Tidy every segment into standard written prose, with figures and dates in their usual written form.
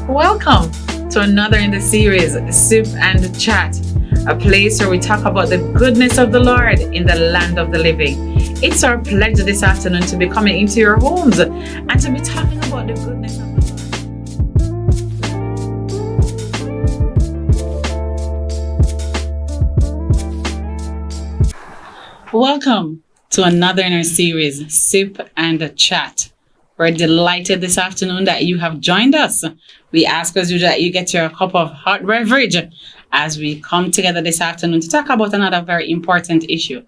Welcome to another in the series, Sip and Chat, a place where we talk about the goodness of the Lord in the land of the living. It's our pleasure this afternoon to be coming into your homes and to be talking about the goodness of the Lord. Welcome to another in our series, Sip and Chat. We're delighted this afternoon that you have joined us. We ask as usual that you get your cup of hot beverage as we come together this afternoon to talk about another very important issue.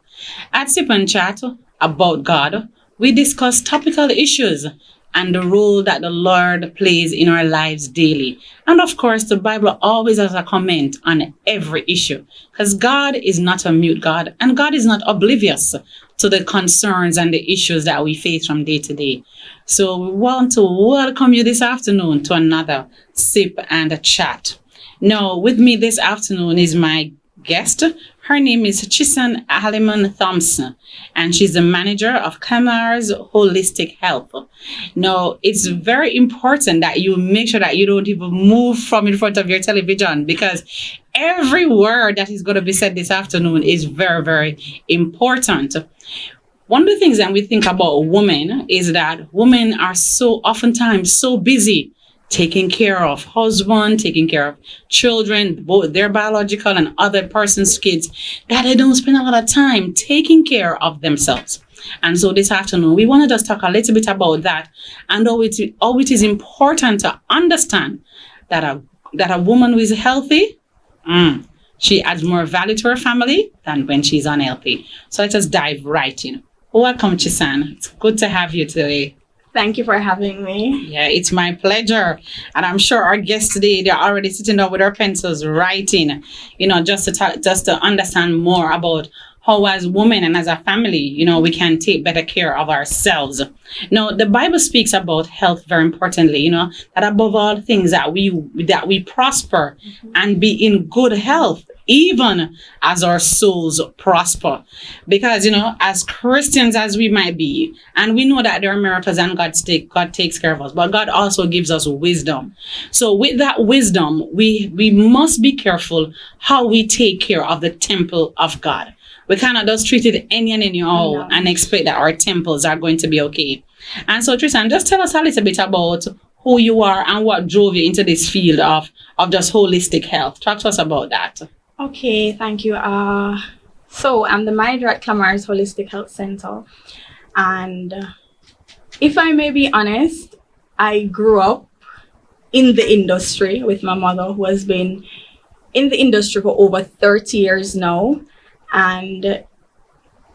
At Sip and Chat about God, we discuss topical issues and the role that the Lord plays in our lives daily. And of course, the Bible always has a comment on every issue because God is not a mute God and God is not oblivious to the concerns and the issues that we face from day to day. So we want to welcome you this afternoon to another Sip and Chat. Now, with me this afternoon is my guest. Her name is Chisan Halliman Thompson, and she's the manager of Clamars Holistic Health. Now, it's very important that you make sure that you don't even move from in front of your television because every word that is going to be said this afternoon is very, very important. One of the things that we think about women is that women are so oftentimes so busy taking care of husband, taking care of children, both their biological and other person's kids, that they don't spend a lot of time taking care of themselves. And so this afternoon, we want to just talk a little bit about that and how it is important to understand that a woman who is healthy, she adds more value to her family than when she's unhealthy. So let us dive right in. Welcome, Chisan. It's good to have you today. Thank you for having me. Yeah, it's my pleasure. And I'm sure our guests today, they're already sitting down with their pencils writing, just to understand more about how as women and as a family, we can take better care of ourselves. Now, the Bible speaks about health very importantly, that above all things that we prosper and be in good health, even as our souls prosper. Because, as Christians as we might be, and we know that there are miracles and God takes care of us, but God also gives us wisdom. So with that wisdom, we must be careful how we take care of the temple of God. We cannot just treat it any and anyhow and expect that our temples are going to be okay. And so, Tristan, just tell us a little bit about who you are and what drove you into this field of just holistic health. Talk to us about that. Okay, thank you. So I'm the manager at Clamars Holistic Health Center. And if I may be honest, I grew up in the industry with my mother, who has been in the industry for over 30 years now. And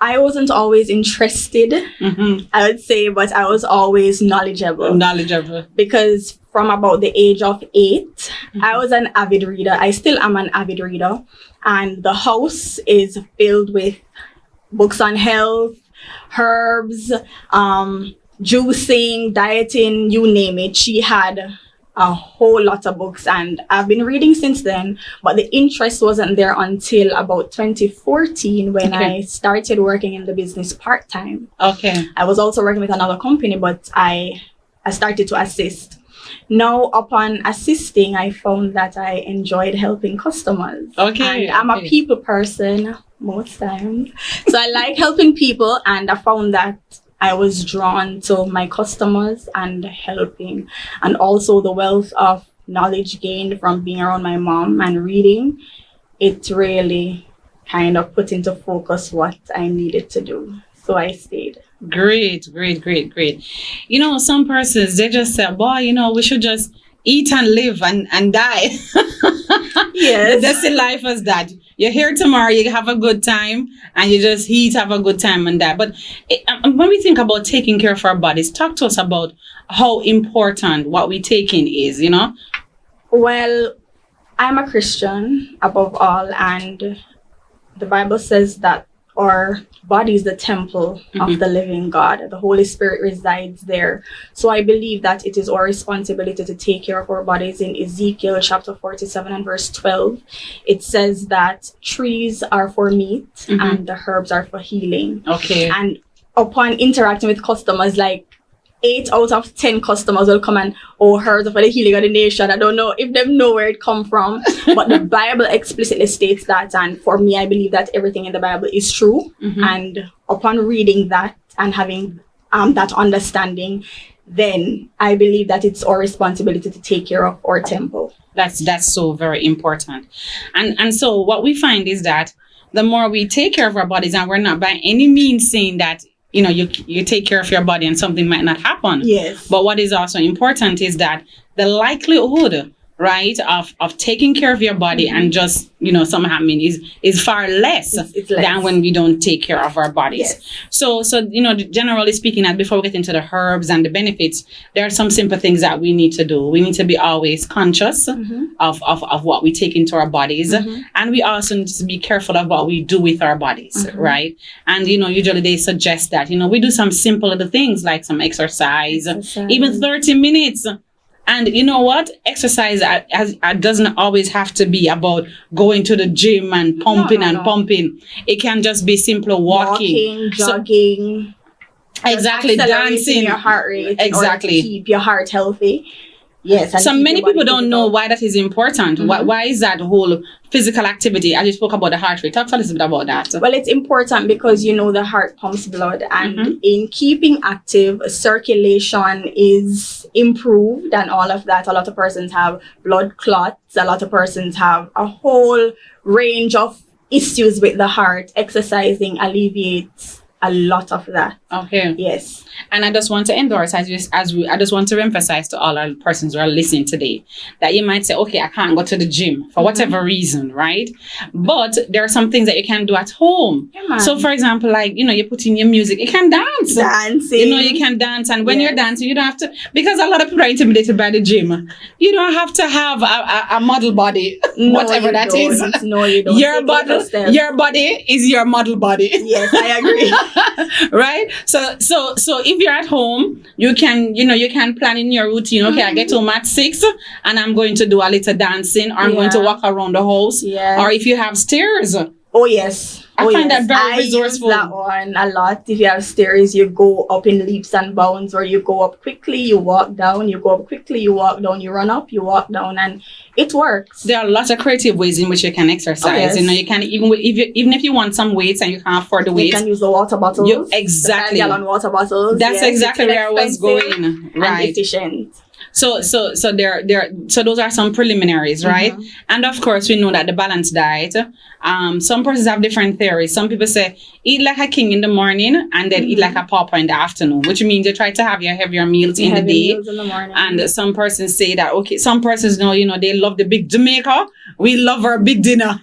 I wasn't always interested, I would say, but I was always knowledgeable. Because from about the age of 8, I was an avid reader. I still am an avid reader. And the house is filled with books on health, herbs, juicing, dieting, you name it. She had a whole lot of books, and I've been reading since then, but the interest wasn't there until about 2014 when I started working in the business part-time. Okay. I was also working with another company, but I started to assist. Now, upon assisting, I found that I enjoyed helping customers. Okay. And I'm a people person most times. So I like helping people, and I found that I was drawn to my customers and helping, and also the wealth of knowledge gained from being around my mom and reading. It really kind of put into focus what I needed to do. So I stayed. Great. Some persons, they just say, boy, we should just eat and live and die. Yes. That's the life as that. You're here tomorrow, you have a good time, and you just eat, have a good time and that. But when we think about taking care of our bodies, talk to us about how important what we take in is, Well, I'm a Christian above all, and the Bible says that our body is the temple of the living God. The Holy Spirit resides there. So I believe that it is our responsibility to take care of our bodies. In Ezekiel chapter 47 and verse 12, it says that trees are for meat and the herbs are for healing. Okay. And upon interacting with customers, like 8 out of 10 customers will come and, heard of the healing of the nation. I don't know if they know where it come from, but the Bible explicitly states that. And for me, I believe that everything in the Bible is true. And upon reading that and having that understanding, then I believe that it's our responsibility to take care of our temple. That's so very important. And so what we find is that the more we take care of our bodies, and we're not by any means saying that, you know, you take care of your body and something might not happen. Yes. But what is also important is that the likelihood, right, of taking care of your body and just, you know, something happening is far less, it's than when we don't take care of our bodies. Yes. So, you know, generally speaking, and before we get into the herbs and the benefits, there are some simple things that we need to do. We need to be always conscious of what we take into our bodies. And we also need to be careful of what we do with our bodies, right? And, you know, usually they suggest that, you know, we do some simple little things like some exercise. Even 30 minutes. And you know what? Exercise doesn't always have to be about going to the gym and pumping and pumping. It can just be simple walking, jogging. Exactly, dancing. Your heart rate. Exactly. To keep your heart healthy. Yes. So many people don't know why that is important. Why is that whole physical activity? I just spoke about the heart rate. Talk to us a bit about that. Well, it's important because, you know, the heart pumps blood, and in keeping active, circulation is improved and all of that. A lot of persons have blood clots. A lot of persons have a whole range of issues with the heart. Exercising alleviates a lot of that. Okay. Yes. And I just want to endorse, I just want to emphasize to all our persons who are listening today that you might say, okay, I can't go to the gym for whatever reason, right? But there are some things that you can do at home. Yeah, so, for example, like, you know, you put in your music, you can dance. Dancing. You know, you can dance. And when you're dancing, you don't have to, because a lot of people are intimidated by the gym. You don't have to have a model body, whatever that is. No, you don't. Your body is your model body. Yes, I agree. Right? So if you're at home, you can plan in your routine. Okay, I get home at 6 and I'm going to do a little dancing, or I'm going to walk around the house. Yes. Or if you have stairs. Oh, yes. I find that very resourceful. I use that one a lot. If you have stairs, you go up in leaps and bounds, or you go up quickly, you walk down, you go up quickly, you walk down, you run up, you walk down, and it works. There are lots of creative ways in which you can exercise. Oh, yes. You know, you can even if you want some weights and you can't afford the weights, you can use the water bottles. Exactly. The 5-gallon water bottles. That's exactly where I was going. Right. And efficient. So those are some preliminaries, right? And of course, we know that the balanced diet. Some persons have different theories. Some people say eat like a king in the morning and then eat like a pauper in the afternoon, which means you try to have your heavier meals in the day. Meals in the morning. And some persons say that, okay, some persons know, you know, they love the big Jamaica. We love our big dinner.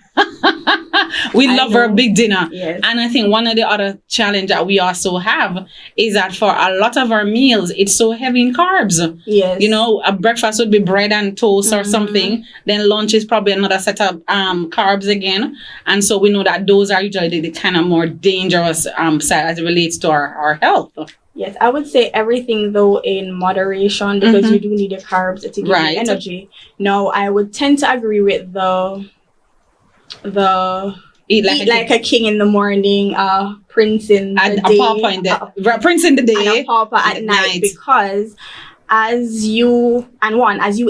We love our big dinner. Yes. And I think one of the other challenge that we also have is that for a lot of our meals, it's so heavy in carbs. Yes. You know, a breakfast would be bread and toast or something. Then lunch is probably another set of carbs again. And so we know that those are usually the kind of more dangerous side as it relates to our health. Yes, I would say everything though in moderation, because you do need your carbs to give you energy. No, I would tend to agree with the eat like a king in the morning, prince in the day, prince in the day, and a pauper at night. Because as you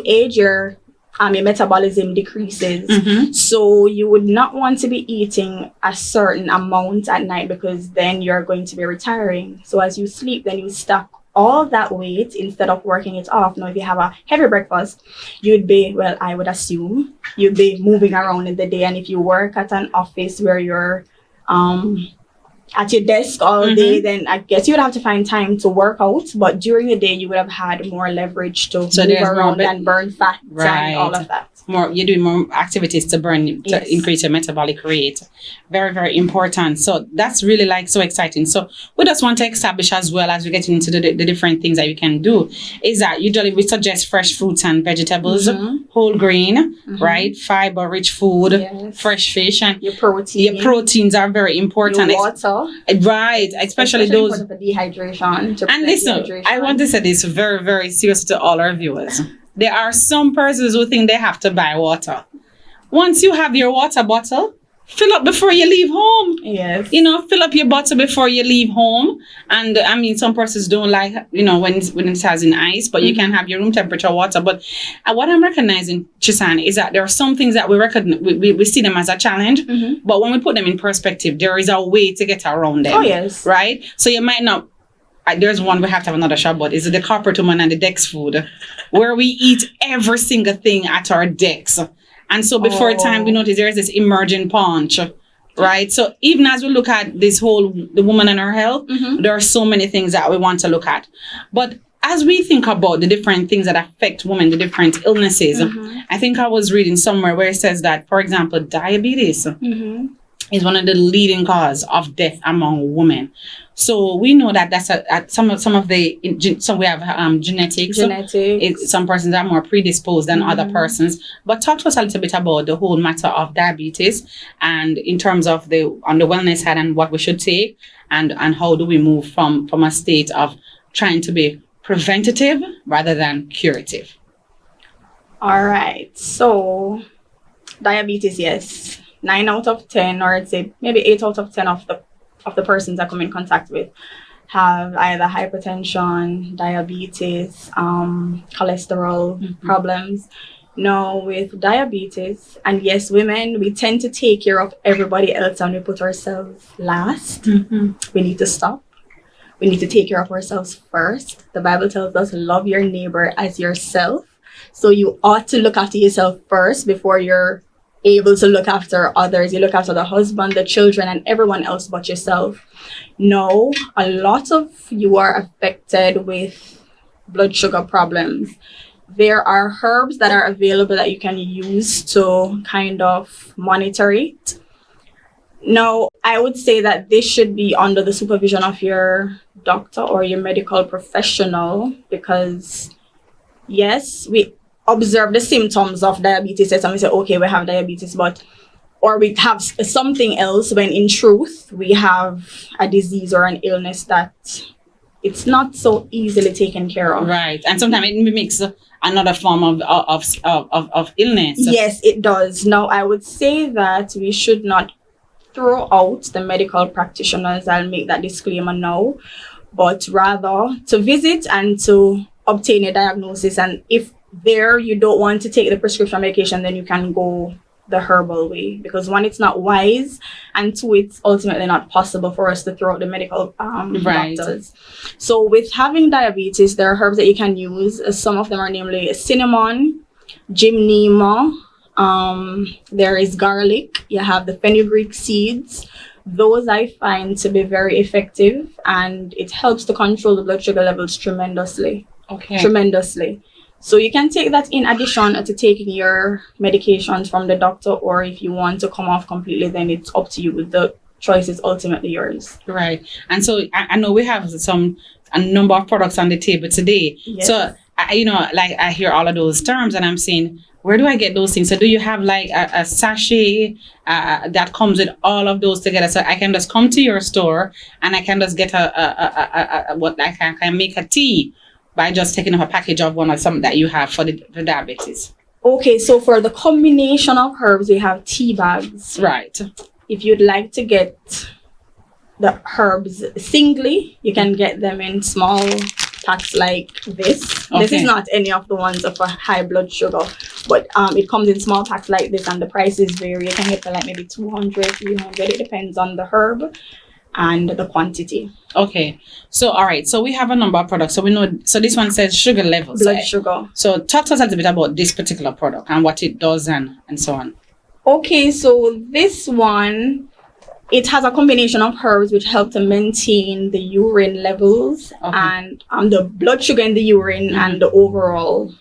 age, your metabolism decreases. So you would not want to be eating a certain amount at night, because then you're going to be retiring. So as you sleep, then you stack all that weight instead of working it off. Now, if you have a heavy breakfast, I would assume you'd be moving around in the day. And if you work at an office where you're at your desk all day, then I guess you would have to find time to work out. But during the day, you would have had more leverage to move around and burn fat and all of that. You're doing more activities to increase your metabolic rate. Very, very important. So that's really so exciting. So we just want to establish, as well as we get into the different things that you can do, is that usually we suggest fresh fruits and vegetables, whole grain, right? Fiber rich food, fresh fish, and your protein. Your proteins are very important. Your water. Right. Especially those. For dehydration. And listen, I want to say this very, very seriously to all our viewers. There are some persons who think they have to buy water. Once you have your water bottle, fill up before you leave home. Yes. You know, fill up your bottle before you leave home. And I mean, some persons don't like, you know, when it has in ice, but you can have your room temperature water. But what I'm recognizing, Chisan, is that there are some things that we recognize, we see them as a challenge, but when we put them in perspective, there is a way to get around them. Oh, yes. Right? So you might not, there's one we have to have another shop, but is it the corporate woman and the Dex food, where we eat every single thing at our decks. And so before time, we notice there's this emerging punch, right? So even as we look at this whole, the woman and her health, there are so many things that we want to look at. But as we think about the different things that affect women, the different illnesses, I think I was reading somewhere where it says that, for example, diabetes is one of the leading cause of death among women. So we know that that's some of the we have genetics. Some persons are more predisposed than other persons. But talk to us a little bit about the whole matter of diabetes, and in terms of on the wellness side and what we should take, and how do we move from a state of trying to be preventative rather than curative. All right. So diabetes, yes. 9 out of 10, or I'd say maybe 8 out of 10 of the persons I come in contact with have either hypertension, diabetes, cholesterol problems. Now with diabetes, and yes, women, we tend to take care of everybody else and we put ourselves last. We need to stop. We need to take care of ourselves first. The Bible tells us, love your neighbor as yourself. So you ought to look after yourself first before you're able to look after others. You look after the husband, the children, and everyone else but yourself. No, a lot of you are affected with blood sugar problems. There are herbs that are available that you can use to kind of monitor it. Now, I would say that this should be under the supervision of your doctor or your medical professional, because yes, we observe the symptoms of diabetes and we say, okay, we have diabetes, or we have something else, when in truth we have a disease or an illness that it's not so easily taken care of. Right. And sometimes it mimics another form of illness. Yes, it does. Now, I would say that we should not throw out the medical practitioners. I'll make that disclaimer now, but rather to visit and to obtain a diagnosis. And if there you don't want to take the prescription medication, then you can go the herbal way, because one, it's not wise, and two, it's ultimately not possible for us to throw out the medical doctors. So with having diabetes, there are herbs that you can use. Some of them are namely cinnamon, gymnema, there is garlic, you have the fenugreek seeds. Those I find to be very effective, and it helps to control the blood sugar levels tremendously. Tremendously. So you can take that in addition to taking your medications from the doctor, or if you want to come off completely, then it's up to you. The choice is ultimately yours. Right. And so I know we have a number of products on the table today. Yes. So, I hear all of those terms and I'm saying, where do I get those things? So do you have like a sachet that comes with all of those together? So I can just come to your store and I can just get I can make a tea by just taking up a package of one or something that you have for the diabetes. Okay, so for the combination of herbs, we have tea bags. Right. If you'd like to get the herbs singly, you can get them in small packs like this. Okay. This is not any of the ones of a high blood sugar, but it comes in small packs like this, and the prices vary. You can get for like maybe 200, 300. It depends on the herb and the quantity. Okay. So, all right. So we have a number of products. So we know, so this one says sugar levels. Blood sugar. So talk to us a little bit about this particular product and what it does and so on. Okay. So this one, it has a combination of herbs which help to maintain the urine levels and the blood sugar in the urine and the overall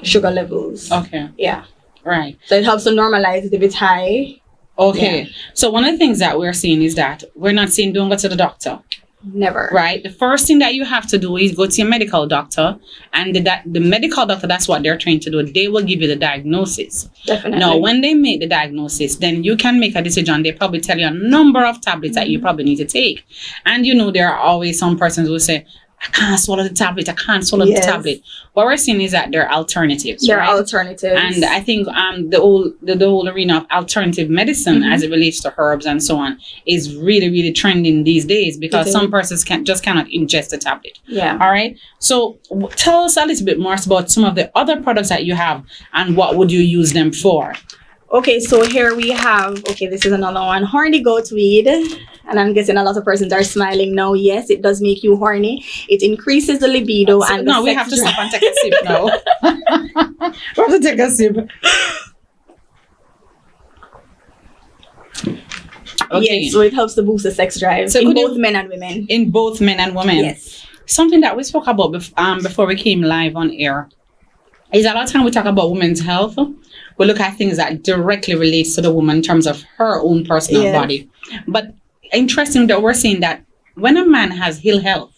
sugar levels. Okay. Yeah. Right. So it helps to normalize it if it's high. Okay. Yeah. So one of the things that we're seeing is that we're not saying don't go to the doctor. Never. Right. The first thing that you have to do is go to your medical doctor, and the medical doctor, that's what they're trained to do. They will give you the diagnosis. Definitely. Now, when they make the diagnosis, then you can make a decision. They probably tell you a number of tablets that you probably need to take. And there are always some persons who say, I can't swallow the tablet. I can't swallow the tablet. What we're seeing is that there are alternatives. There are alternatives. And I think the whole arena of alternative medicine as it relates to herbs and so on is really, really trending these days because some persons cannot ingest a tablet. Yeah. All right. So tell us a little bit more about some of the other products that you have and what would you use them for? Okay, so here we have, this is another one, horny goat weed. And I'm guessing a lot of persons are smiling now. Yes, it does make you horny. It increases the libido and we have to stop and take a sip now. We have to take a sip. Okay. Yes, so it helps to boost the sex drive in both men and women. In both men and women. Yes. Something that we spoke about before we came live on air is a lot of time we talk about women's health. We look at things that directly relates to the woman in terms of her own personal body. But interesting that we're saying that when a man has ill health,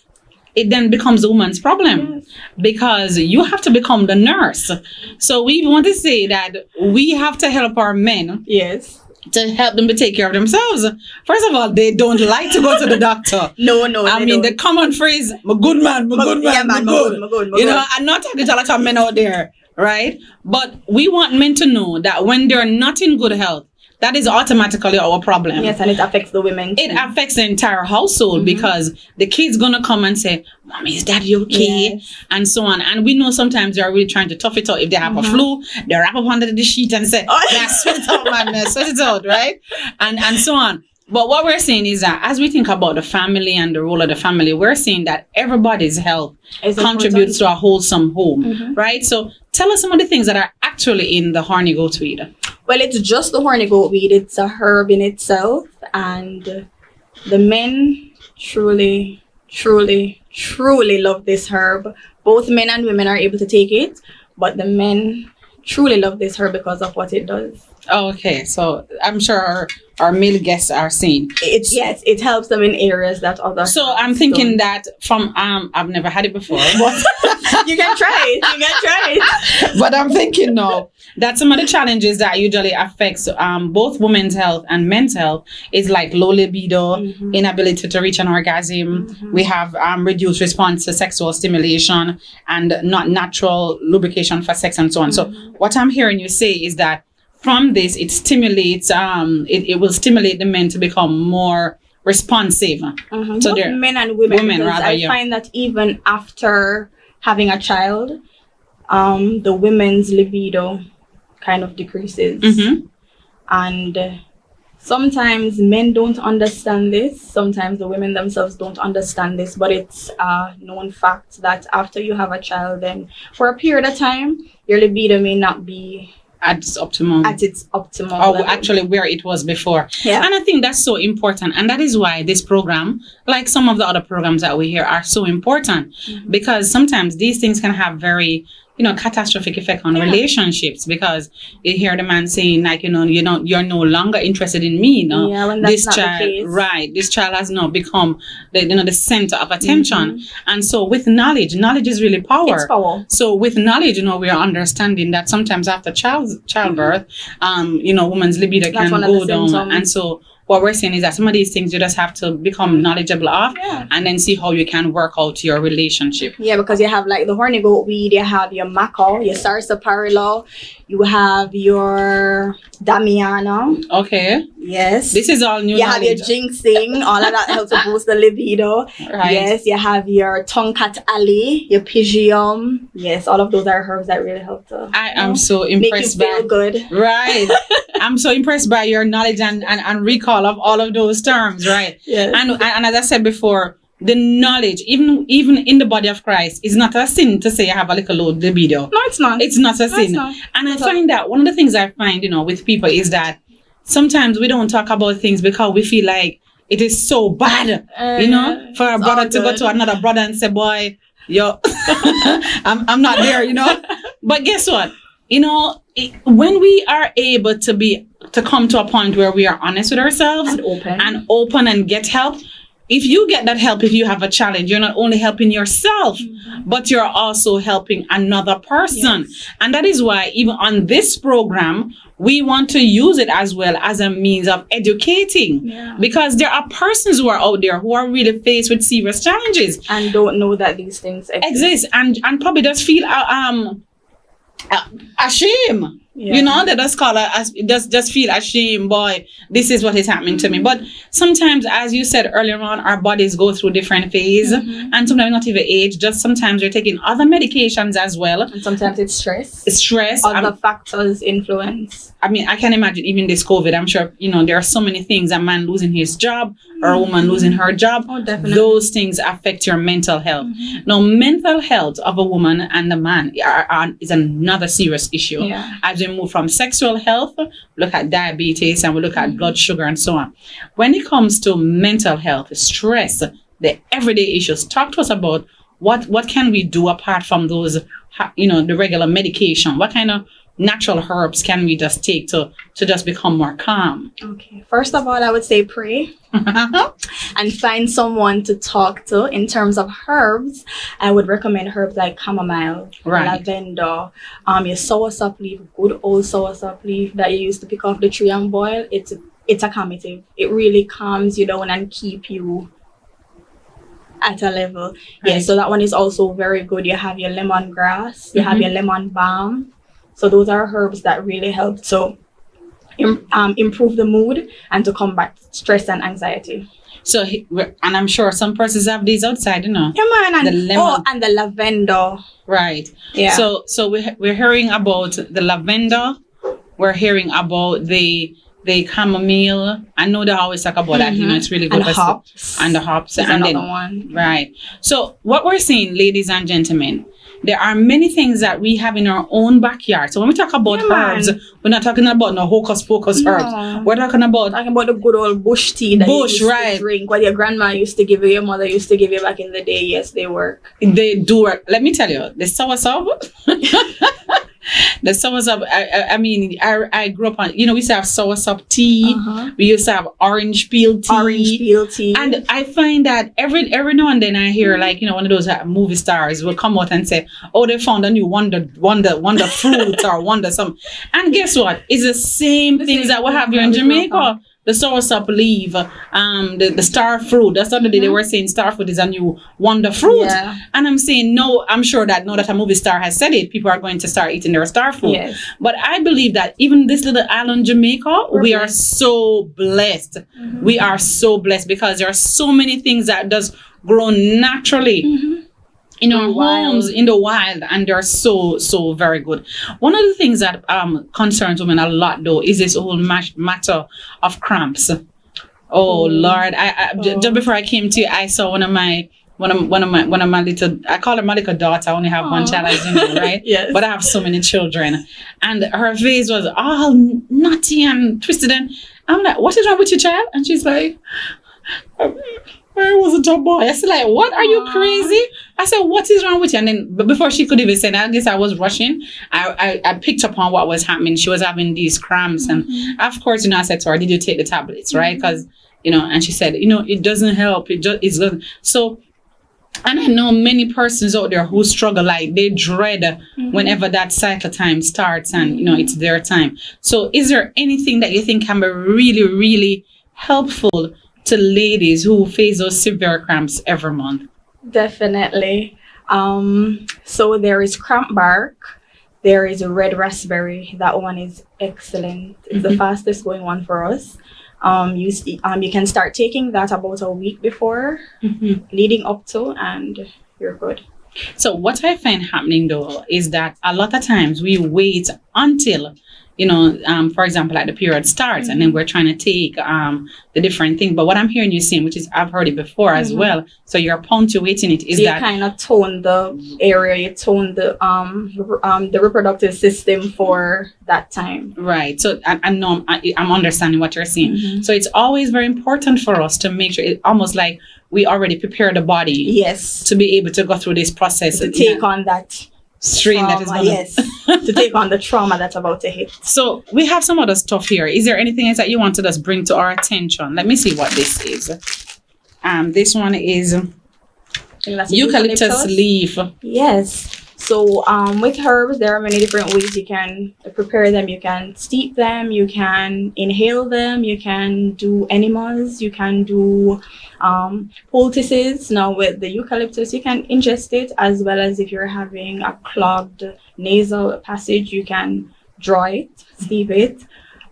it then becomes a woman's problem because you have to become the nurse. So we want to say that we have to help our men. Yes. To help them to take care of themselves. First of all, they don't like to go to the doctor. No. I mean, the common phrase, "My good man, my good man, yeah, man, my good." My you know, I'm not talking to a lot of men out there, right? But we want men to know that when they're not in good health, that is automatically our problem. Yes, and it affects the women too. It affects the entire household because the kid's gonna come and say, "Mommy, is daddy okay?" Yes. And so on. And we know sometimes they're really trying to tough it out. If they have a flu, they wrap up under the sheet and say, "Yeah, sweat it out, man, sweat it out," right? And so on. But what we're saying is that as we think about the family and the role of the family, we're saying that everybody's health contributes to a wholesome home, right? So tell us some of the things that are actually in the horny goat weed. Well, it's just the horny goat weed. It's a herb in itself. And the men truly, truly, truly love this herb. Both men and women are able to take it. But the men truly love this herb because of what it does. Oh, okay. So I'm sure our male guests are saying it helps them in areas that others. So I'm thinking that from I've never had it before, but you can try it. But I'm thinking now that some of the challenges that usually affects both women's health and men's health is like low libido, inability to reach an orgasm. We have reduced response to sexual stimulation and not natural lubrication for sex and so on. So what I'm hearing you say is that from this, it stimulates, it will stimulate the men to become more responsive. So both men and women I find that even after having a child, the women's libido kind of decreases. And sometimes men don't understand this. Sometimes the women themselves don't understand this. But it's a known fact that after you have a child, then for a period of time, your libido may not be at its optimum level. Actually where it was before. And I think that's so important, and that is why this program, like some of the other programs that we hear, are so important, because sometimes these things can have very catastrophic effect on relationships, because you hear the man saying like, you're no longer interested in me. When that's not the case. Right, this child has now become the center of attention. And so with knowledge is really power. It's power. So with knowledge, we are understanding that sometimes after childbirth, woman's libido can go down. And so what we're saying is that some of these things you just have to become knowledgeable of and then see how you can work out your relationship. Yeah, because you have like the horny goat weed, you have your maca, your sarsaparilla, you have your damiana. Okay. Yes. This is all new You knowledge. have your ginseng, all of that helps to boost the libido. Right. Yes, you have your tonkat ali, your pygium. Yes, all of those are herbs that really help to I am so impressed make you feel good. Right. I'm so impressed by your knowledge and recall of all of those terms, right? Yes. And as I said before, the knowledge, even in the body of Christ, is not a sin to say I have a little low libido. No, it's not. It's not a sin. Not. And I find that one of the things I find, with people is that sometimes we don't talk about things because we feel like it is so bad, for a brother to go to another brother and say, boy, yo, I'm not there, But guess what? When we are able to come to a point where we are honest with ourselves and open and get help, if you get that help, if you have a challenge, you're not only helping yourself, but you're also helping another person. Yes. And that is why even on this program, we want to use it as well as a means of educating. Yeah. Because there are persons who are out there who are really faced with serious challenges. And don't know that these things Exist and probably just feel ashamed. Yeah. You know, they just call it just feel ashamed, boy, this is what is happening to me. But sometimes, as you said earlier on, our bodies go through different phases, and sometimes not even age, just sometimes you're taking other medications as well. And sometimes it's stress. Stress. Other factors influence. I mean, I can imagine even this COVID, I'm sure, you know, there are so many things, a man losing his job or a woman losing her job. Oh, definitely. Those things affect your mental health. Now, mental health of a woman and a man is another serious issue. Yeah. As we move from sexual health, look at diabetes and we look at blood sugar and so on. When it comes to mental health, stress, the everyday issues, talk to us about what can we do apart from those, you know, the regular medication? What kind of natural herbs can we just take to just become more calm? Okay. First of all, I would say pray and find someone to talk to. In terms of herbs, I would recommend herbs like chamomile, lavender, your soursop leaf, good old soursop leaf that you used to pick off the tree and boil. It's a calmative. It really calms you down and keep you at a level. Right. Yeah, so that one is also very good. You have your lemongrass, you have your lemon balm. So those are herbs that really help to improve the mood and to combat stress and anxiety. So, and I'm sure some persons have these outside, you know. Yeah, man. And, the lemon. And the lavender. Right. Yeah. So we're hearing about the lavender. We're hearing about the chamomile. I know they always talk about that. You know, it's really good. And hops. And the hops. Is and another then, one. Right. So what we're saying, ladies and gentlemen, there are many things that we have in our own backyard. So when we talk about herbs, we're not talking about no hocus pocus herbs. We're talking about the good old bush tea that you used to drink, what your grandma used to give you, your mother used to give you back in the day. Yes, they work. They do work. Let me tell you, the soursop. The soursop, I mean, I grew up on, you know, we used to have soursop tea. We used to have orange peel tea. And I find that every now and then I hear, like, you know, one of those movie stars will come out and say, oh, they found a new wonder fruit or wonder something. And guess what? It's the same things that we have here in Jamaica. The soursop leaf, the star fruit. That's the other day they were saying star fruit is a new wonder fruit. Yeah. And I'm saying, no, I'm sure that now that a movie star has said it, people are going to start eating their star fruit. Yes. But I believe that even this little island, Jamaica, we are so blessed. We are so blessed because there are so many things that does grow naturally. In our homes, in the wild, and they're so very good. One of the things that concerns women a lot, though, is this whole matter of cramps. Oh Lord! Just before I came to you, I saw one of my little, I call her my little daughter. I only have one child, as you know, right? Yes. But I have so many children, and her face was all nutty and twisted. And I'm like, "What is wrong with your child?" And she's like, "Where wasn't a boy?" I said, like, what? Are you crazy? I said, what is wrong with you? And then, but before she could even say that, I guess I was rushing. I picked up on what was happening. She was having these cramps. And of course, you know, I said to her, did you take the tablets, right? Because, you know, and she said, you know, it doesn't help. It doesn't. So, and I know many persons out there who struggle, like they dread whenever that cycle time starts and, you know, it's their time. So is there anything that you think can be really, really helpful to ladies who face those severe cramps every month? Definitely. So there is cramp bark. There is a red raspberry. That one is excellent. It's the fastest going one for us. You can start taking that about a week before, leading up to, and you're good. So what I find happening though is that a lot of times we wait until, you know, for example, like the period starts and then we're trying to take the different thing. But what I'm hearing you saying, which is I've heard it before as well, so you're punctuating it, is so that you kind of tone the area, you tone the reproductive system for that time. Right. So I know I'm understanding what you're saying. So it's always very important for us to make sure it's almost like we already prepare the body, yes, to be able to go through this process to take on that strain trauma, that is going to take on the trauma that's about to hit. So we have some other stuff here. Is there anything else that you want to just bring to our attention? Let me see what this is. This one is That's a eucalyptus leaf. Yes. So with herbs, there are many different ways you can prepare them. You can steep them, you can inhale them, you can do enemas, you can do poultices. Now with the eucalyptus, you can ingest it, as well as if you're having a clogged nasal passage, you can draw it, steep it,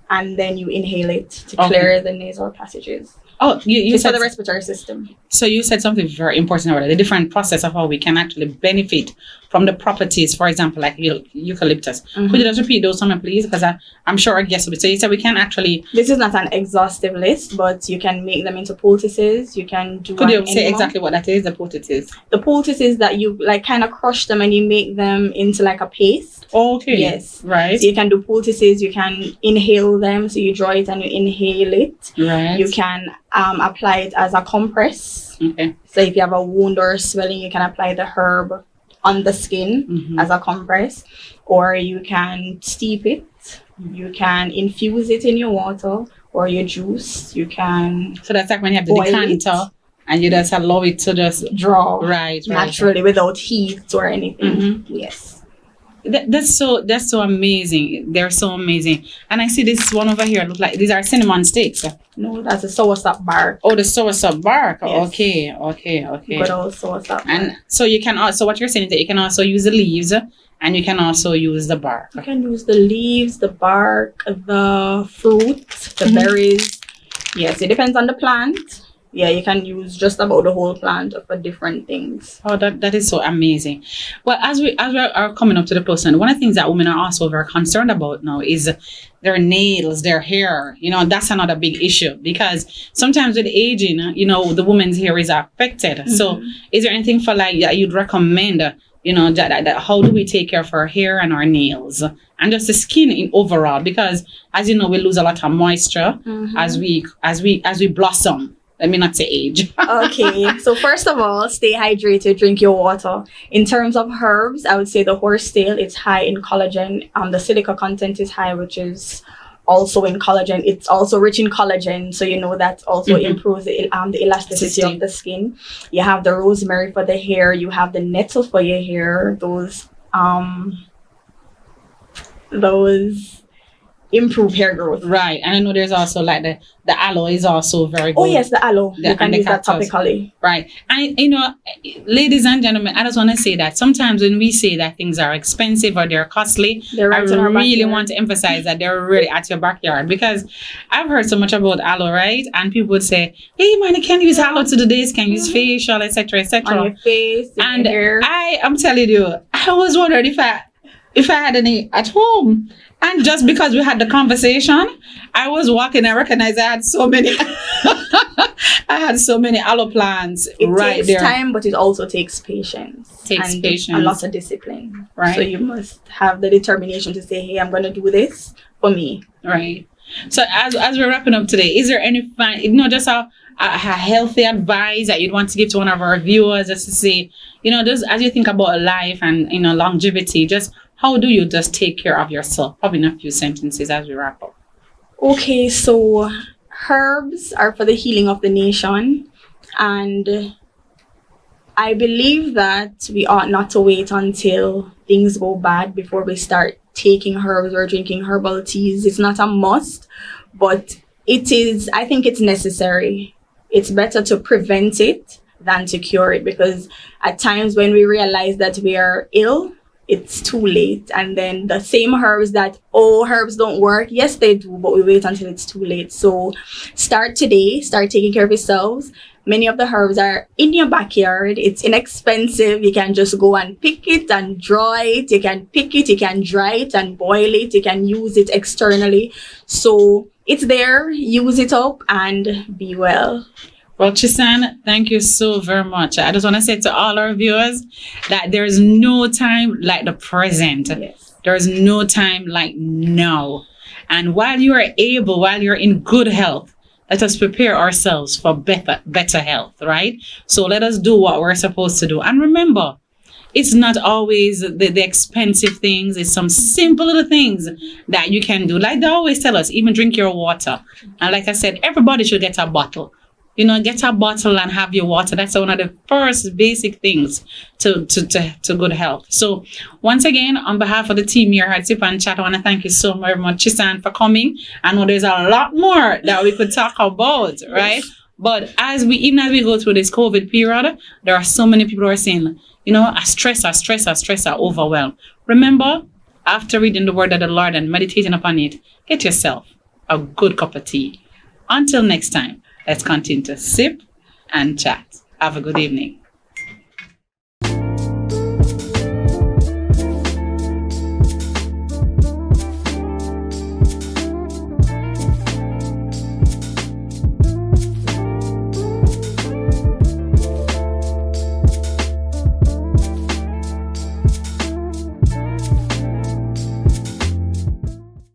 and then you inhale it to clear the nasal passages. Oh, you said for the respiratory system. So you said something very important about it, the different process of how we can actually benefit from the properties, for example, like eucalyptus. Could you just repeat those for me, please? Because I'm sure our guests will be. So you said we can actually... This is not an exhaustive list, but you can make them into poultices. You can do... Could you say exactly what that is, the poultices? The poultices that you like kind of crush them and you make them into like a paste. Okay. Yes. Right. So you can do poultices. You can inhale them. So you draw it and you inhale it. Right. You can apply it as a compress. Okay. So if you have a wound or a swelling, you can apply the herb on the skin as a compress, or you can steep it. You can infuse it in your water or your juice. You can... So that's like when you have the decanter and you just allow it to just draw right. naturally without heat or anything. Yes. That's so amazing. They're so amazing. And I see this one over here. Look like these are cinnamon sticks. No, that's a soursop bark. Oh, the soursop bark. Yes. Okay. But also soursop bark. And so you can also, what you're saying is that you can also use the leaves and you can also use the bark. You can use the leaves, the bark, the fruit, the berries. Yes, it depends on the plant. Yeah, you can use just about the whole plant for different things. Oh, that is so amazing. Well, as we are coming up to the person, one of the things that women are also very concerned about now is their nails, their hair. You know, that's another big issue because sometimes with aging, you know, the woman's hair is affected. So is there anything for like that you'd recommend, you know, that how do we take care of our hair and our nails and just the skin in overall? Because as you know, we lose a lot of moisture as we blossom. Let me not say age. Okay, so first of all, stay hydrated, drink your water. In terms of herbs, I would say the horsetail, it's high in collagen. The silica content is high, which is also in collagen. It's also rich in collagen, so you know that also improves the elasticity of the skin. You have the rosemary for the hair. You have the nettle for your hair. Those improve hair growth. Right. And I know there's also like the aloe is also very good. Oh yes, the aloe. You can use that topically. Right. And you know, ladies and gentlemen, I just want to say that sometimes when we say that things are expensive or they're costly, I really want to emphasize that they're really at your backyard, because I've heard so much about aloe, right? And people would say, hey man, you can use aloe to the days, can use facial, etc. On your face, and your hair. I'm telling you, I was wondering if I had any at home. And just because we had the conversation, I was walking and recognized I had so many. I had so many aloe plants right there. It takes time, but it also takes patience. A lot of discipline. Right. So you must have the determination to say, hey, I'm going to do this for me. Right. So as we're wrapping up today, is there any just a healthy advice that you'd want to give to one of our viewers, just to say, you know, just as you think about life and, you know, longevity, just how do you just take care of yourself? Probably in a few sentences as we wrap up. Okay, so herbs are for the healing of the nation. And I believe that we ought not to wait until things go bad before we start taking herbs or drinking herbal teas. It's not a must, but it is, I think it's necessary. It's better to prevent it than to cure it, because at times when we realize that we are ill, it's too late. And then the same herbs that, herbs don't work. Yes, they do, but we wait until it's too late. So start today, start taking care of yourselves. Many of the herbs are in your backyard. It's inexpensive. You can just go and pick it and draw it. You can pick it, you can dry it and boil it. You can use it externally. So it's there, use it up and be well. Well, Chisan, thank you so very much. I just want to say to all our viewers that there is no time like the present. Yes. There is no time like now. And while you are able, while you're in good health, let us prepare ourselves for better health, right? So let us do what we're supposed to do. And remember, it's not always the expensive things. It's some simple little things that you can do. Like they always tell us, even drink your water. And like I said, everybody should get a bottle. Get a bottle and have your water. That's one of the first basic things to good health. So once again, on behalf of the team here at Sip and Chat, I want to thank you so very much, Chisan, for coming. I know there's a lot more that we could talk about, right? But even as we go through this COVID period, there are so many people who are saying, a stress, overwhelmed. Remember, after reading the word of the Lord and meditating upon it, get yourself a good cup of tea. Until next time, let's continue to sip and chat. Have a good evening.